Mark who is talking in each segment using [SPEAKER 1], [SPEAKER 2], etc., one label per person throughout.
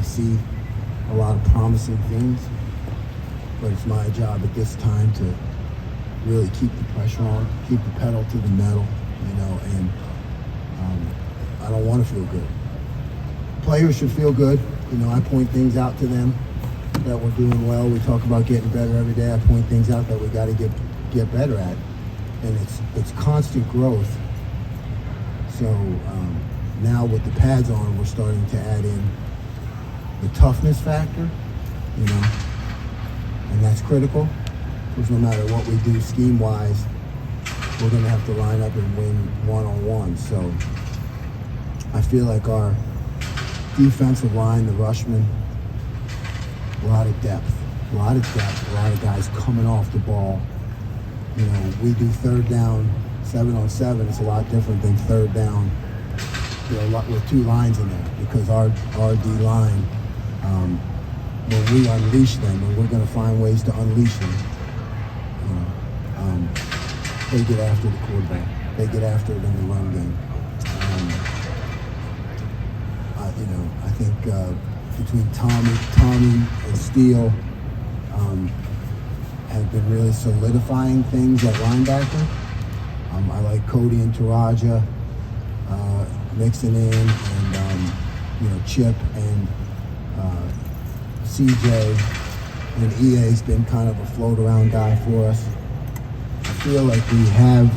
[SPEAKER 1] see a lot of promising things, but it's my job at this time to really keep the pressure on, keep the pedal to the metal, and I don't want to feel good. Players should feel good. I point things out to them that we're doing well. We talk about getting better every day. I point things out that we got to get better at, and it's constant growth. So now with the pads on, we're starting to add in the toughness factor, and that's critical, because no matter what we do scheme-wise, we're going to have to line up and win one-on-one. So I feel like our defensive line, the rushmen, a lot of depth, a lot of guys coming off the ball. We do third down, 7-on-7. It's a lot different than third down with two lines in there, because our D line, when we unleash them, and we're going to find ways to unleash them, they get after the quarterback. They get after it in the run game. I think between Tommy and Steele have been really solidifying things at linebacker. I like Cody and Taraja mixing in, and Chip and CJ, and EA's been kind of a float around guy for us. I feel like we have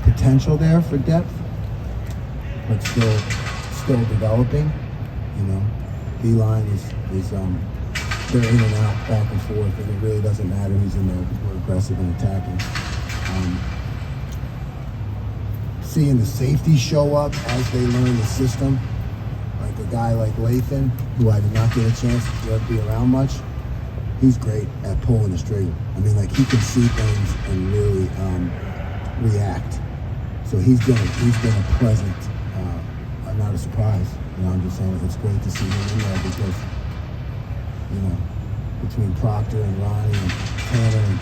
[SPEAKER 1] potential there for depth, but still developing. D-line is they're in and out, back and forth, and it really doesn't matter who's in there. We're aggressive and attacking. Seeing the safeties show up as they learn the system, like a guy like Lathan, who I did not get a chance to be around much, he's great at pulling the trigger. He can see things and really react. So he's been a pleasant, not a surprise. I'm just saying it's great to see him in there, because between Proctor and Ronnie and Tanner and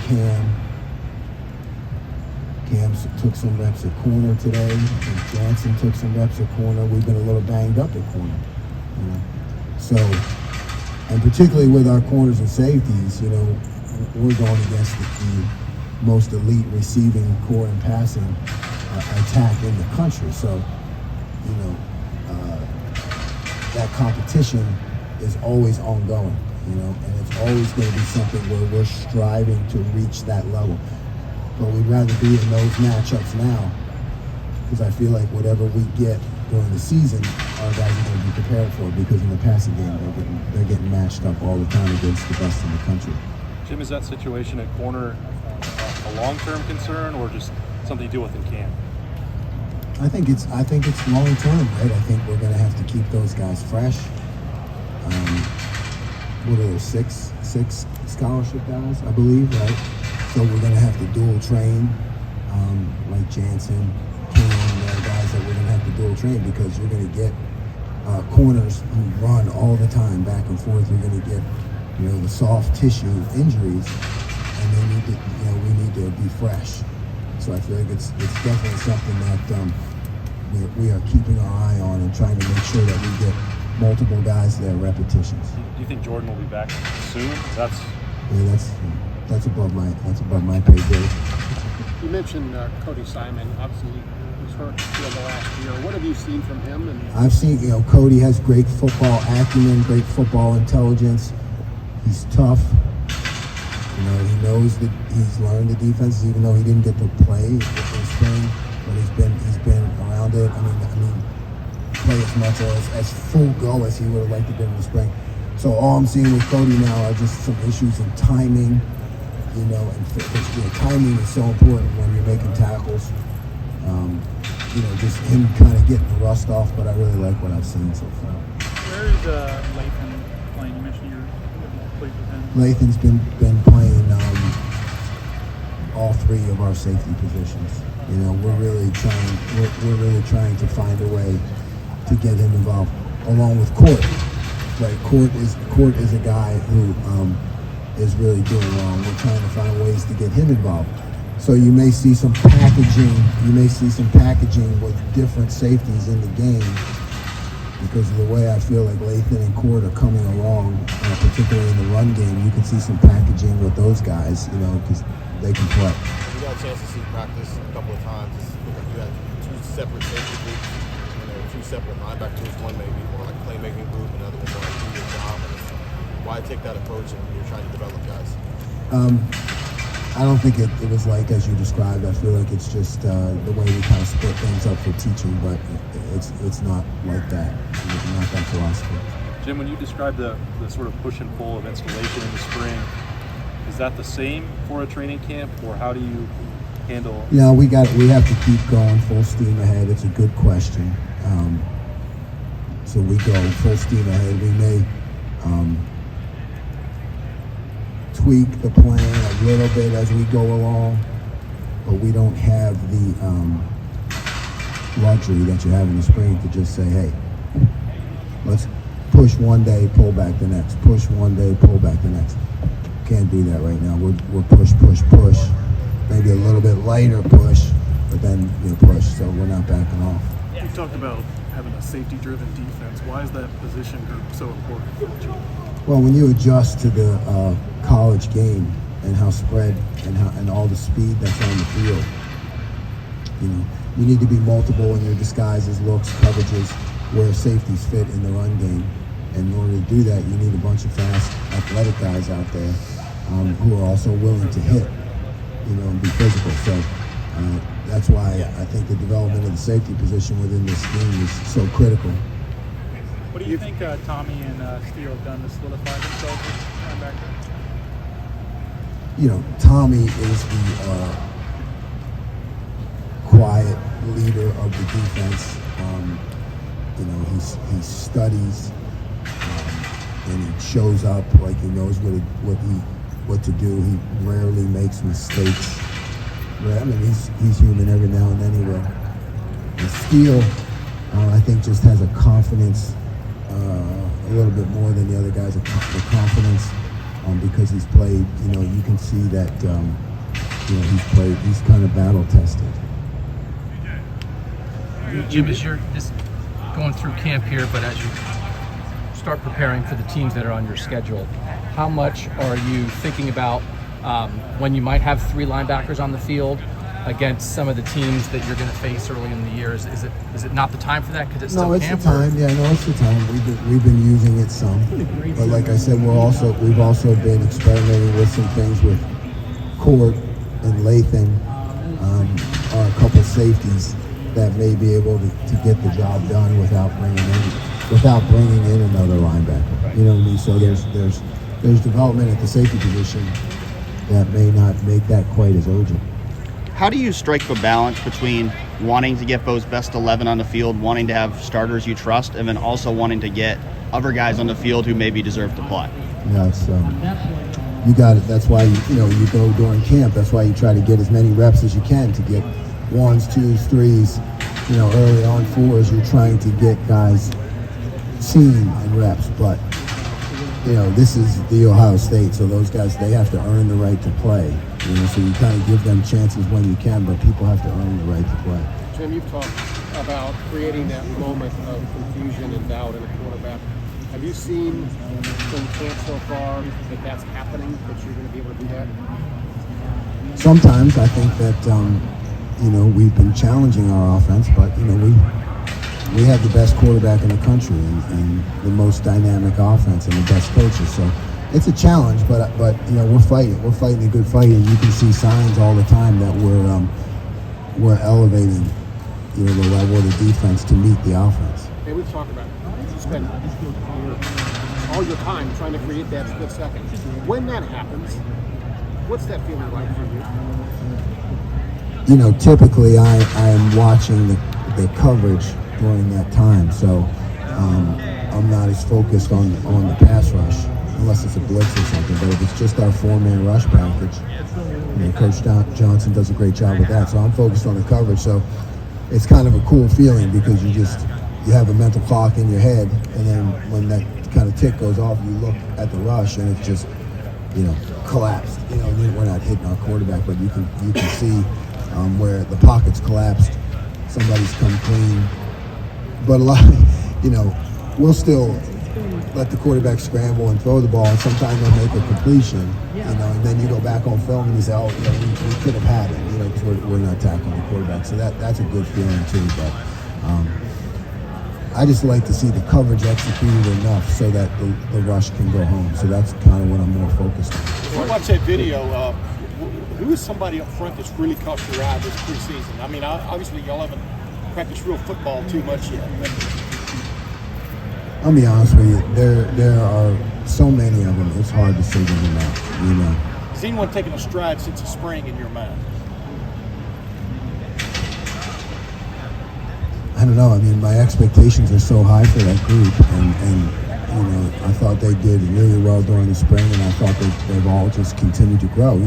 [SPEAKER 1] Cam took some reps at corner today, and Jansen took some reps at corner. We've been a little banged up at corner, So, and particularly with our corners and safeties, we're going against the most elite receiving core and passing attack in the country. So, that competition is always ongoing, and it's always going to be something where we're striving to reach that level. But we'd rather be in those matchups now, because I feel like whatever we get during the season, our guys are going to be prepared for, because in the passing game, they're getting matched up all the time against the best in the country.
[SPEAKER 2] Jim, is that situation at corner a long-term concern, or just something you deal with in camp?
[SPEAKER 1] I think it's long term, right? I think we're going to have to keep those guys fresh. What are there, six scholarship guys, I believe, right? So we're going to have to dual train, like Jansen, Cam, guys that we're going to have to dual train, because you're going to get corners who run all the time back and forth. You're going to get, the soft tissue injuries, and they need to, we need to be fresh. So I feel like it's definitely something that we are keeping our eye on, and trying to make sure that we get multiple guys their repetitions.
[SPEAKER 2] Do you think Jordan will be back soon?
[SPEAKER 1] That's above my pay grade.
[SPEAKER 3] You mentioned Cody Simon. Obviously, he was hurt the last year. What have you seen from him?
[SPEAKER 1] I've seen, Cody has great football acumen, great football intelligence. He's tough. He knows that he's learned the defense, even though he didn't get to play in spring, but he's been around it. Play as much or as full go as he would have liked to get in the spring. So all I'm seeing with Cody now are just some issues in timing, and timing is so important when you're making tackles. Just him kind of getting the rust off, but I really like what I've seen so far.
[SPEAKER 4] Where is Lathan playing? You mentioned you played with him.
[SPEAKER 1] Lathan's been playing all three of our safety positions. We're really trying to find a way to get him involved, along with Court. Right, Court is a guy who is really doing well. We're trying to find ways to get him involved. So you may see some packaging. You may see some packaging with different safeties in the game, because of the way I feel like Lathan and Cord are coming along, particularly in the run game. You can see some packaging with those guys, because they can play.
[SPEAKER 5] We got a chance to see practice a couple of times. It looked like you had two separate safety groups, two separate linebacker groups. One maybe more like playmaking group, another one more like do your job. Why take that approach when you're trying to develop guys?
[SPEAKER 1] I don't think it was like as you described. I feel like it's just the way we kind of split things up for teaching, but it's not like that. Not that philosophy.
[SPEAKER 2] Jim, when you describe the sort of push and pull of installation in the spring, is that the same for a training camp, or how do you handle?
[SPEAKER 1] Yeah, we have to keep going full steam ahead. It's a good question. So we go full steam ahead. We may tweak the plan a little bit as we go along, but we don't have the luxury that you have in the spring to just say, hey, let's push one day, pull back the next, push one day, pull back the next. Can't do that right now. We're push, maybe a little bit lighter push, but then push, so we're not backing off.
[SPEAKER 6] You talked about having a safety-driven defense. Why is that position group so important for you?
[SPEAKER 1] Well, when you adjust to the college game and how spread and all the speed that's on the field, you need to be multiple in your disguises, looks, coverages, where safeties fit in the run game. And in order to do that, you need a bunch of fast, athletic guys out there who are also willing to hit, and be physical. So that's why I think the development of the safety position within this scheme is so critical.
[SPEAKER 4] What do you think Tommy and Steele have done to solidify themselves as linebacker?
[SPEAKER 1] Tommy is the quiet leader of the defense. He studies and he shows up like he knows what to do. He rarely makes mistakes. I mean, he's human every now and then he will. And Steele, I think, just has a confidence. A little bit more than the other guys, the confidence, because he's played. You can see that. He's played. He's kind of battle tested.
[SPEAKER 7] Jim, as you're just going through camp here, but as you start preparing for the teams that are on your schedule, how much are you thinking about when you might have three linebackers on the field against some of the teams that you're going to face early in the year? Is it not the time for that because it's still camp?
[SPEAKER 1] No, it's the time. Yeah, no, it's the time. We've been using it some, but like I said, we've also been experimenting with some things with Cord and Lathan, are a couple safeties that may be able to get the job done without bringing in another linebacker. You know what I mean? So there's development at the safety position that may not make that quite as urgent.
[SPEAKER 8] How do you strike the balance between wanting to get those best 11 on the field, wanting to have starters you trust, and then also wanting to get other guys on the field who maybe deserve to play?
[SPEAKER 1] Yeah, it's, you got it. That's why you go during camp. That's why you try to get as many reps as you can to get 1s, 2s, 3s. Early on 4s. You're trying to get guys seen in reps, but this is the Ohio State, so those guys, they have to earn the right to play. So you kind of give them chances when you can, but people have to earn the right to play.
[SPEAKER 3] Jim, you've talked about creating that moment of confusion and doubt in a quarterback. Have you seen from camp so far that that's happening, that you're going to be able to do that?
[SPEAKER 1] Sometimes I think that we've been challenging our offense, but we have the best quarterback in the country and the most dynamic offense and the best coaches. So it's a challenge, but we're fighting. We're fighting a good fight, and you can see signs all the time that we're elevating the level of the defense to meet the offense.
[SPEAKER 3] Hey, we've talked about it. You spend all your time trying to create that split second. When that happens, what's that feeling like for you?
[SPEAKER 1] Typically I am watching the coverage during that time, so I'm not as focused on the pass rush unless it's a blitz or something. But if it's just our 4-man rush package, Coach Johnson does a great job with that. So I'm focused on the coverage. So it's kind of a cool feeling because you have a mental clock in your head, and then when that kind of tick goes off, you look at the rush and it's just collapsed. We're not hitting our quarterback, but you can see where the pocket's collapsed. Somebody's come clean. But a lot, we'll still let the quarterback scramble and throw the ball, and sometimes they'll make a completion, and then you go back on film and you say, oh, we could have had it, because we're not tackling the quarterback. So that's a good feeling too. But I just like to see the coverage executed enough so that the rush can go home. So that's kind of what I'm more focused on.
[SPEAKER 3] If you watch that video, who is somebody up front that's really caught your eye this preseason? I mean, obviously y'all haven't practiced real football too much yet. But
[SPEAKER 1] I'll be honest with you, there are so many of them, it's hard to figure them out,
[SPEAKER 3] Has anyone taken a stride since the spring in your mind?
[SPEAKER 1] I don't know. I mean, my expectations are so high for that group, and I thought they did really well during the spring, and I thought they've all just continued to grow,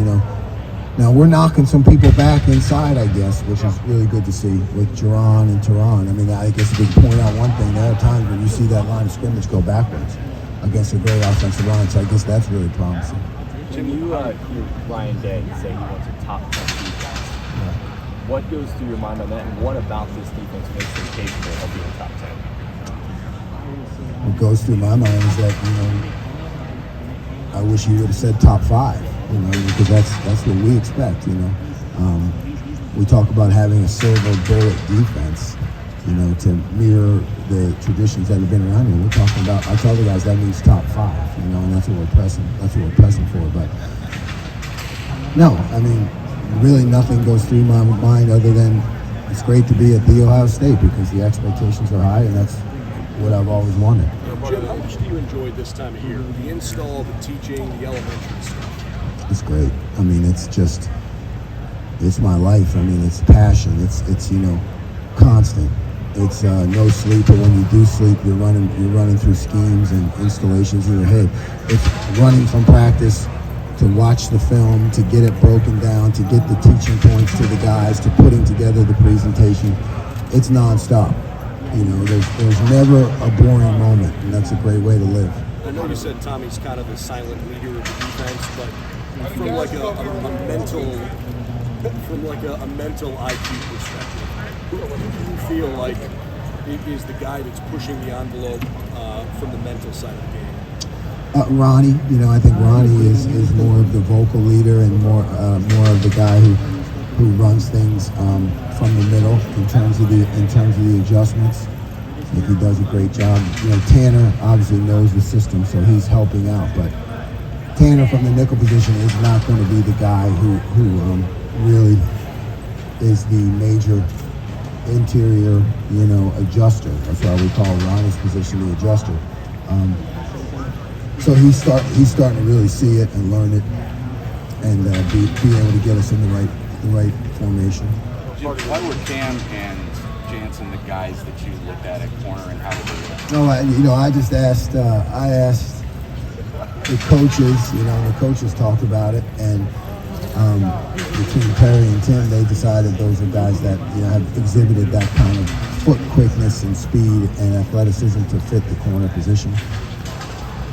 [SPEAKER 1] Now, we're knocking some people back inside, I guess, which is really good to see with Jerron and Teron. I mean, I guess we can point out one thing. There are times when you see that line of scrimmage go backwards against a great offensive line, so I guess that's really promising.
[SPEAKER 9] Jim, you hear Ryan Day say he wants a top 10 defense. What goes through your mind on that, and what about this defense makes them capable of being top 10?
[SPEAKER 1] What goes through my mind is that, I wish you would have said top 5. Because that's what we expect, We talk about having a silver bullet defense, to mirror the traditions that have been around here. We're talking about, I tell the guys that means top 5, and that's what we're pressing for. But no, I mean, really nothing goes through my mind other than it's great to be at the Ohio State because the expectations are high, and that's what I've always wanted.
[SPEAKER 3] Jim, how much do you enjoy this time of year? The install, the teaching, the elementary stuff?
[SPEAKER 1] It's great. I mean, it's my life. I mean, it's passion. It's constant. It's no sleep, but when you do sleep, you're running through schemes and installations in your head. It's running from practice to watch the film, to get it broken down, to get the teaching points to the guys, to putting together the presentation. It's nonstop. There's never a boring moment, and that's a gret way to live.
[SPEAKER 3] I know you said Tommy's kind of a silent leader of the defense, but from like a mental IQ perspective, who do you feel like is the guy that's pushing the envelope from the mental side of the game?
[SPEAKER 1] Ronnie, I think Ronnie is more of the vocal leader and more of the guy who runs things from the middle in terms of the adjustments. I think he does a great job. Tanner obviously knows the system, so he's helping out. But Tanner from the nickel position is not going to be the guy who really is the major interior, adjuster. That's why we call Ronnie's position the adjuster. So he's starting to really see it and learn it, and be able to get us in the right formation.
[SPEAKER 10] Why were Cam and Jansen the guys that you looked at corner, and how did they look?
[SPEAKER 1] No, I just asked. I asked the coaches. The coaches talked about it, and between Perry and Tim, they decided those are guys that have exhibited that kind of foot quickness and speed and athleticism to fit the corner position.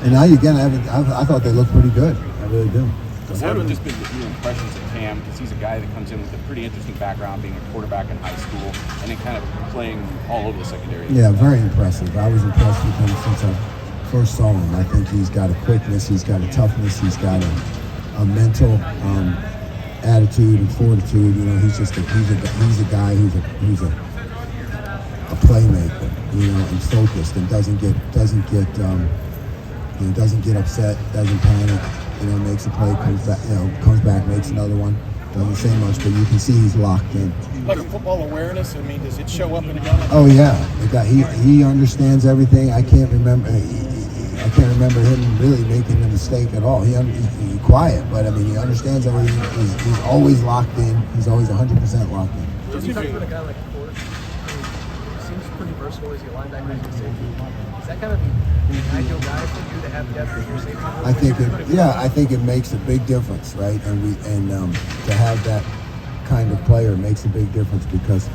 [SPEAKER 1] And now again, I thought they looked pretty good. I really do.
[SPEAKER 10] What have just been your impressions of Cam? Because he's a guy that comes in with a pretty interesting background, being a quarterback in high school, and then kind of playing all over the secondary.
[SPEAKER 1] Yeah, very impressive. I was impressed with him since I first saw him. I think he's got a quickness, he's got a toughness, he's got a mental attitude and fortitude. He's a guy who's a playmaker, and focused, and doesn't get upset, doesn't panic. Makes a play, comes back, makes another one. Doesn't say much, but you can see he's locked in.
[SPEAKER 3] Like a football awareness, I mean, does it show up in a guy?
[SPEAKER 1] Oh yeah, he understands everything. I can't remember him really making a mistake at all. He's quiet, but he understands everything. He's always locked in. He's always 100% locked in.
[SPEAKER 7] Just you talk about a guy like Forrest, seems pretty versatile. He's a linebacker, he's a safety. Is that kind of the ideal guy for you to have depth in your safety?
[SPEAKER 1] I think it makes a big difference, right? And to have that kind of player makes a big difference because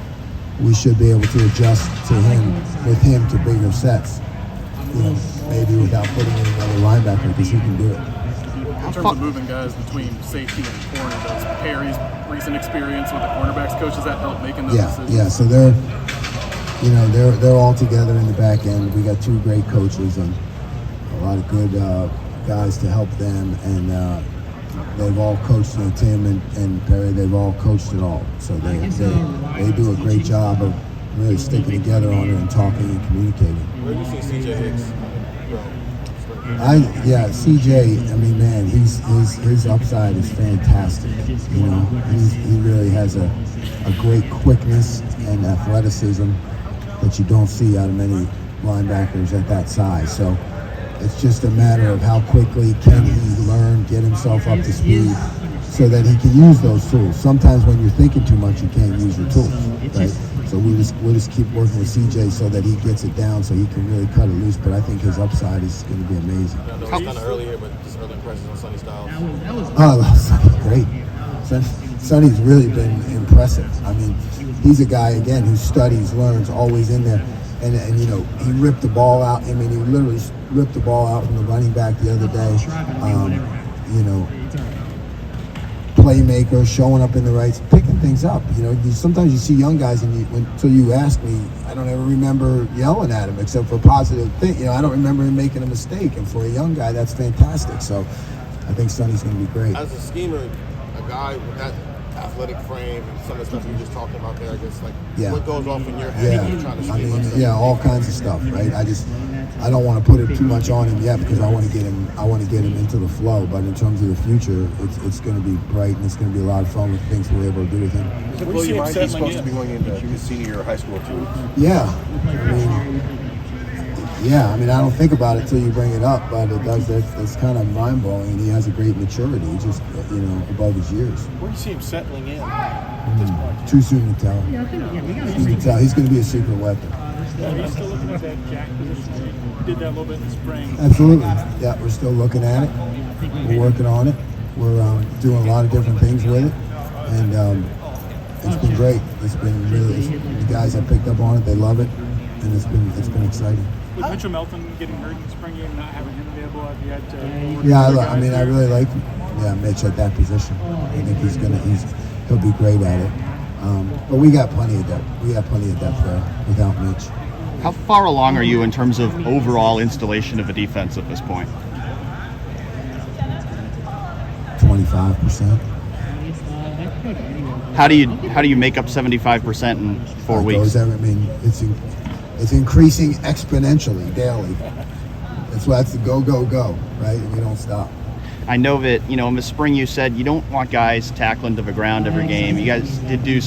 [SPEAKER 1] we should be able to adjust with him to bigger sets. Maybe without putting in another linebacker because he can do it.
[SPEAKER 6] In terms of moving guys between safety and corner, does Perry's recent experience with the cornerbacks coach, does that help making those decisions?
[SPEAKER 1] Yeah, so you know, they're all together in the back end. We got 2 great coaches and a lot of good guys to help them, and they've all coached, Tim and Perry, they've all coached it all. So they do a great job of really sticking together on it and talking and communicating.
[SPEAKER 5] Where do you see CJ Hicks grow?
[SPEAKER 1] CJ, I mean, man, his upside is fantastic. You know, he really has a great quickness and athleticism that you don't see out of many linebackers at that size. So it's just a matter of how quickly can he learn, get himself up to speed, so that he can use those tools. Sometimes when you're thinking too much, you can't use your tools, right? So we'll just keep working with CJ so that he gets it down, so he can really cut it loose. But I think his upside is going to be amazing.
[SPEAKER 5] I know it's kind of early here, but just early impressions on Sonny Styles.
[SPEAKER 1] Oh, Sonny's great. Sonny's really been impressive. I mean, he's a guy, again, who studies, learns, always in there. And you know, he ripped the ball out. I mean, he literally ripped the ball out from the running back the other day. You know, playmakers, showing up in the right, picking things up. You know, sometimes you see young guys, and until you ask me, I don't ever remember yelling at him except for positive thing. You know, I don't remember him making a mistake. And for a young guy, that's fantastic. So I think Sonny's going to be great.
[SPEAKER 5] As a schemer, a guy with that athletic frame and some of the stuff you were just talking about there, I guess, like, what goes off in your head when you're trying to scheme up stuff?
[SPEAKER 1] Yeah, all kinds of stuff, right? I don't want to put it too much on him yet because I want to get him into the flow. But in terms of the future, it's going to be bright and it's going to be a lot of fun with things we're able to do with him.
[SPEAKER 6] Does it blow your mind he's supposed to be going into his senior year of high school too?
[SPEAKER 1] Yeah, I mean, I don't think about it till you bring it up, but it does. That's kind of mind blowing. He has a great maturity, just above his years.
[SPEAKER 2] Where do you see him settling in at this point?
[SPEAKER 1] Too soon to tell. He's going to be a secret weapon.
[SPEAKER 4] Are you still looking at that jack position? You did that a little bit in the spring.
[SPEAKER 1] Absolutely. Yeah, we're still looking at it. We're working on it. We're doing a lot of different things with it, and it's been great. It's been really. The guys have picked up on it. They love it, and it's been exciting.
[SPEAKER 4] With Mitchell Melton getting hurt in the spring game, not having him available, have you had to?
[SPEAKER 1] Yeah, I mean, I really like Mitch at that position. I think he'll be great at it. But we got plenty of depth. We got plenty of depth there without Mitch.
[SPEAKER 8] How far along are you in terms of overall installation of a defense at this point?
[SPEAKER 1] 25%.
[SPEAKER 8] How do you make up 75% in 4 weeks?
[SPEAKER 1] I mean, it's increasing exponentially daily. That's the go, right? And we don't stop.
[SPEAKER 8] I know that, in the spring you said you don't want guys tackling to the ground every game. You guys did do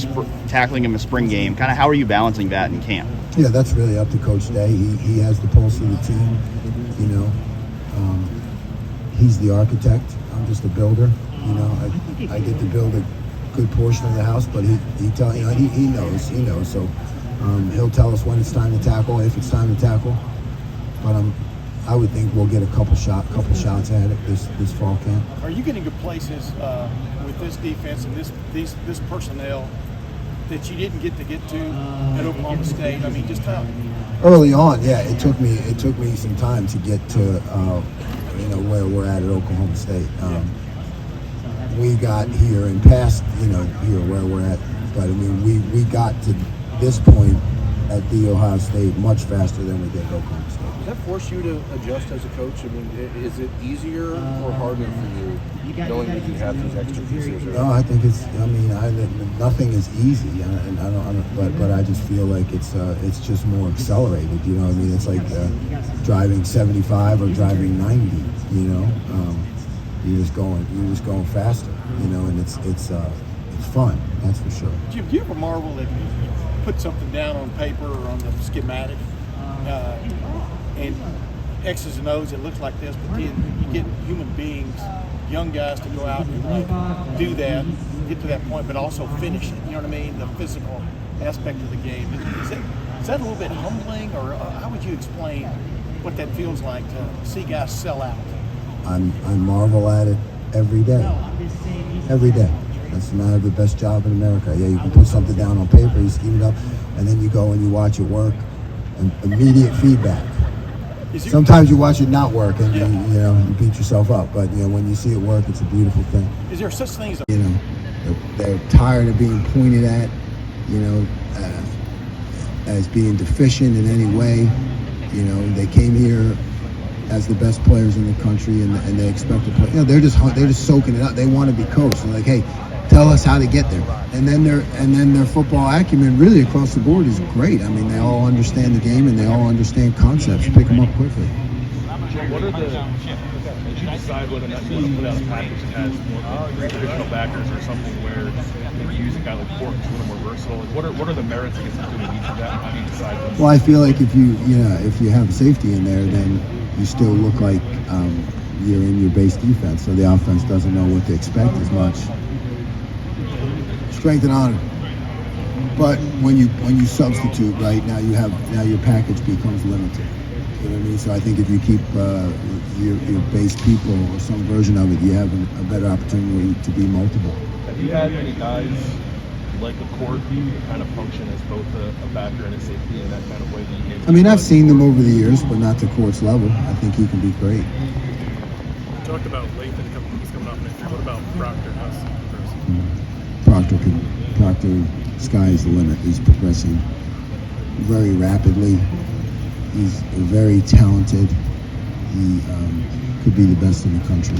[SPEAKER 8] tackling in the spring game. Kind of how are you balancing that in camp?
[SPEAKER 1] Yeah, that's really up to Coach Day. He has the pulse of the team. He's the architect. I'm just a builder. I get to build a good portion of the house, but he knows. So he'll tell us when it's time to tackle, if it's time to tackle. But I would think we'll get a couple shots at it this fall camp.
[SPEAKER 11] Are you getting to places with this defense and this personnel that you didn't get to at Oklahoma State? I mean, just how
[SPEAKER 1] early on, yeah, it took me some time to get to where we're at Oklahoma State. We got here and past here where we're at, but I mean we got to this point at the Ohio State much faster than we did at Oklahoma State.
[SPEAKER 6] Does that force you to adjust as a coach? I mean, is it easier or harder for you knowing that you have these extra pieces?
[SPEAKER 1] No, I think nothing is easy, but I just feel like it's just more accelerated. You know what I mean? It's like driving 75 or driving 90. You're just going faster. And it's fun. That's for sure.
[SPEAKER 11] Jim, do you ever marvel that you put something down on paper or on the schematic and X's and O's, it looks like this, but then you get human beings, young guys, to go out and do that, get to that point, but also finish it. You know what I mean? The physical aspect of the game. Is that a little bit humbling, or how would you explain what that feels like to see guys sell out?
[SPEAKER 1] I marvel at it every day. Every day. That's not the best job in America. Yeah, you can put something down on paper, you scheme it up, and then you go and you watch it work, and immediate feedback. Sometimes you watch it not work, and you beat yourself up. But when you see it work, it's a beautiful thing.
[SPEAKER 11] Is there such thing as they're
[SPEAKER 1] tired of being pointed at, as being deficient in any way. You know, they came here as the best players in the country, and they expect to play. You know, they're just soaking it up. They want to be coached. They're like, hey, tell us how to get there. And then their football acumen, really across the board, is great. I mean, they all understand the game and they all understand concepts. Pick them up quickly.
[SPEAKER 2] What are did you decide whether or not you want to put out a package that has more traditional backers or something where you use a guy like Cork who's a little more versatile? Like what are the merits against doing each of that? How do you decide?
[SPEAKER 1] Well, I feel like if you have safety in there, then you still look like you're in your base defense, so the offense doesn't know what to expect as much. Strength and honor. But when you substitute, right, now your package becomes limited. You know what I mean? So I think if you keep your base people or some version of it, you have a better opportunity to be multiple.
[SPEAKER 2] Have you had any guys like the Court kind of function as both a backer and a safety in that kind of way?
[SPEAKER 1] I mean, I've seen them over the years, but not to Court's level. I think he can be great.
[SPEAKER 2] You talked about Lathan coming off next year. What about Proctor?
[SPEAKER 1] Proctor, sky is the limit. He's progressing very rapidly. He's very talented. He could be the best in the country.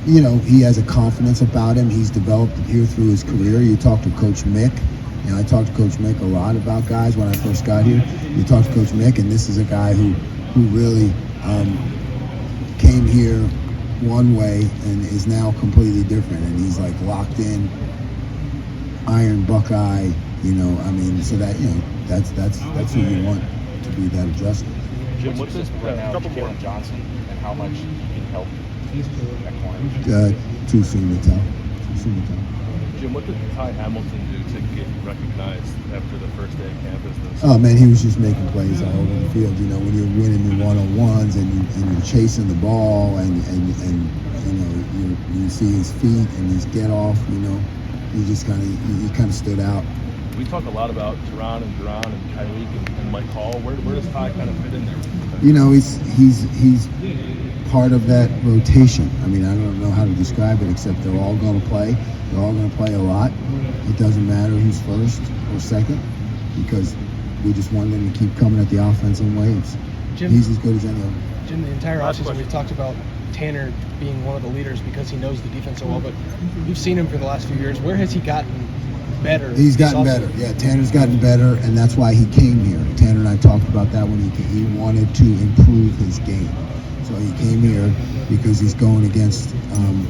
[SPEAKER 1] You know, he has a confidence about him. He's developed it here through his career. You talk to Coach Mick. You know, I talked to Coach Mick a lot about guys when I first got here. You talk to Coach Mick, and this is a guy who really came here one way and is now completely different. And he's like locked in, Iron Buckeye. You know, I mean, so that, you know, that's who you want to be that adjusted.
[SPEAKER 9] Jim, what's this right now, Jalen Johnson, and how much he can help at corner?
[SPEAKER 1] Too soon to tell.
[SPEAKER 2] Jim, what did Ty Hamilton do to get recognized after the first day of campus?
[SPEAKER 1] Oh man, he was just making plays all over the field. You know, when you're winning the one-on-ones and you're chasing the ball and you know you see his feet and his get off. You know, he kind of stood out.
[SPEAKER 2] We talk a lot about Duran and Kylie and Mike Hall. Where does Ty kind of fit in there?
[SPEAKER 1] You know, he's part of that rotation. I mean, I don't know how to describe it except they're all going to play. They're all going to play a lot. It doesn't matter who's first or second because we just want them to keep coming at the offensive waves. He's as good as any of them.
[SPEAKER 12] Jim, the entire offseason we've talked about Tanner being one of the leaders because he knows the defense so well, but you've seen him for the last few years. Where has he gotten better?
[SPEAKER 1] He's gotten better. Yeah, Tanner's gotten better, and that's why he came here. Tanner and I talked about that when he wanted to improve his game. So he came here because he's going against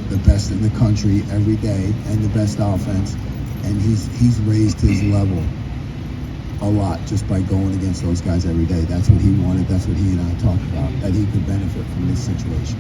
[SPEAKER 1] the best in the country every day and the best offense, and he's raised his level a lot just by going against those guys every day. That's what he wanted. That's what he and I talked about, that he could benefit from this situation.